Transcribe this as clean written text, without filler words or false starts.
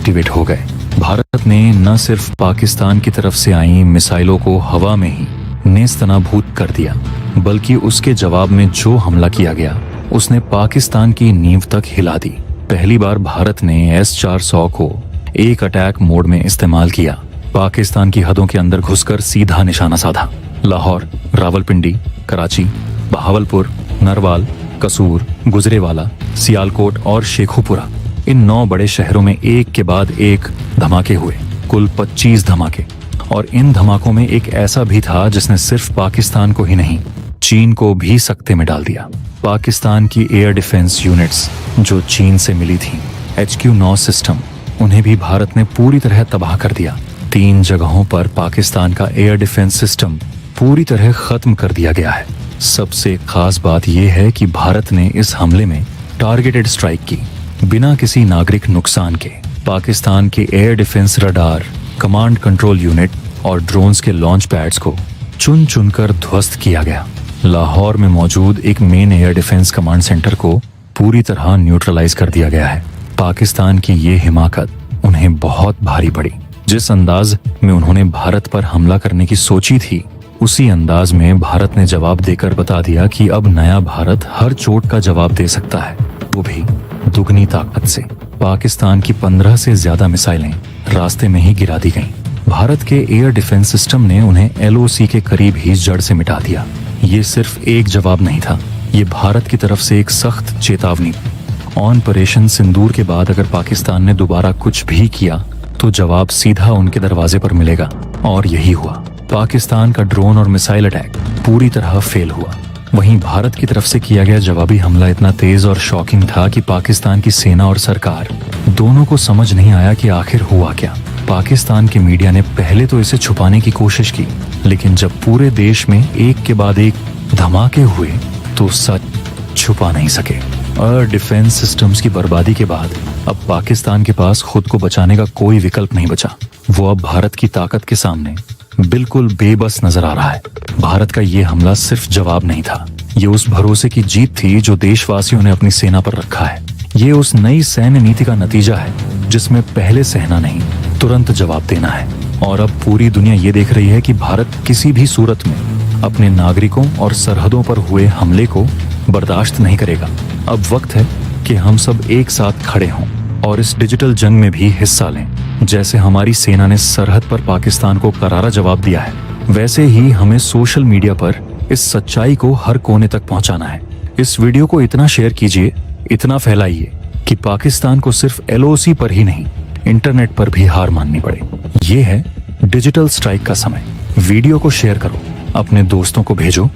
Activate हो गए। भारत ने न सिर्फ पाकिस्तान की तरफ से आई मिसाइलों को हवा में ही नेस्तनाबूद कर दिया, बल्कि उसके जवाब में जो हमला किया गया उसने पाकिस्तान की नींव तक हिला दी। पहली बार भारत ने S-400 को एक अटैक मोड में इस्तेमाल किया। पाकिस्तान की हदों के अंदर घुसकर सीधा निशाना साधा। लाहौर, रावलपिंडी, कराची, बहावलपुर, नरवाल, कसूर, गुजरेवाला, सियालकोट और शेखुपुरा, इन 9 बड़े शहरों में एक के बाद एक धमाके हुए, कुल 25 धमाके। और इन धमाकों में एक ऐसा भी था जिसने सिर्फ पाकिस्तान को ही नहीं, चीन को भी सकते में डाल दिया। पाकिस्तान की एयर डिफेंस यूनिट्स जो चीन से मिली थी, HQ-9 सिस्टम, उन्हें भी भारत ने पूरी तरह तबाह कर दिया। 3 जगहों पर पाकिस्तान का एयर डिफेंस सिस्टम पूरी तरह खत्म कर दिया गया है। सबसे खास बात यह है कि भारत ने इस हमले में टारगेटेड स्ट्राइक की, बिना किसी नागरिक नुकसान के। पाकिस्तान के air defence radar, command control unit और ड्रोन्स के लॉन्च पैड्स को चुन चुनकर ध्वस्त किया गया। लाहौर में मौजूद एक main air defence command centre को पूरी तरह न्यूट्रलाइज कर दिया गया है। पाकिस्तान की ये हिमाकत उन्हें बहुत भारी पड़ी। जिस अंदाज में उन्होंने भारत पर हमला करने की सोची थी, उसी अंदाज में भारत ने जवाब देकर बता दिया कि अब नया भारत हर चोट का जवाब दे सकता है, वो भी दुगनी ताकत से। पाकिस्तान की 15 से ज्यादा मिसाइलें रास्ते में ही गिरा दी गईं। भारत के एयर डिफेंस सिस्टम ने उन्हें LOC के करीब ही जड़ से मिटा दिया। ये सिर्फ एक जवाब नहीं था, ये भारत की तरफ से एक सख्त चेतावनी। ऑपरेशन सिंदूर के बाद अगर पाकिस्तान ने दोबारा कुछ भी किया तो जवाब सीधा उनके दरवाजे पर मिलेगा, और यही हुआ। पाकिस्तान का ड्रोन और मिसाइल अटैक पूरी तरह फेल हुआ। वहीं भारत की तरफ से किया गया जवाबी हमला इतना तेज और शॉकिंग था कि पाकिस्तान की सेना और सरकार दोनों को समझ नहीं आया कि आखिर हुआ क्या। पाकिस्तान के मीडिया ने पहले तो इसे छुपाने की कोशिश की, लेकिन जब पूरे देश में एक के बाद एक धमाके हुए तो सच छुपा नहीं सके। एयर डिफेंस सिस्टम्स की बर्बादी के बाद अब पाकिस्तान के पास खुद को बचाने का कोई विकल्प नहीं बचा। वो अब भारत की ताकत के सामने बिल्कुल बेबस नजर आ रहा है। भारत का ये हमला सिर्फ जवाब नहीं था, ये उस भरोसे की जीत थी जो देशवासियों ने अपनी सेना पर रखा है। ये उस नई सैन्य नीति का नतीजा है जिसमें पहले सहना नहीं, तुरंत जवाब देना है। और अब पूरी दुनिया ये देख रही है कि भारत किसी भी सूरत में अपने नागरिकों और सरहदों पर हुए हमले को बर्दाश्त नहीं करेगा। अब वक्त है कि हम सब एक साथ खड़े हों और इस डिजिटल जंग में भी हिस्सा लें। जैसे हमारी सेना ने सरहद पर पाकिस्तान को करारा जवाब दिया है, वैसे ही हमें सोशल मीडिया पर इस सच्चाई को हर कोने तक पहुंचाना है। इस वीडियो को इतना शेयर कीजिए, इतना फैलाइए कि पाकिस्तान को सिर्फ LOC पर ही नहीं, इंटरनेट पर भी हार माननी पड़े। ये है डिजिटल स्ट्राइक का समय। वीडियो को शेयर करो, अपने दोस्तों को भेजो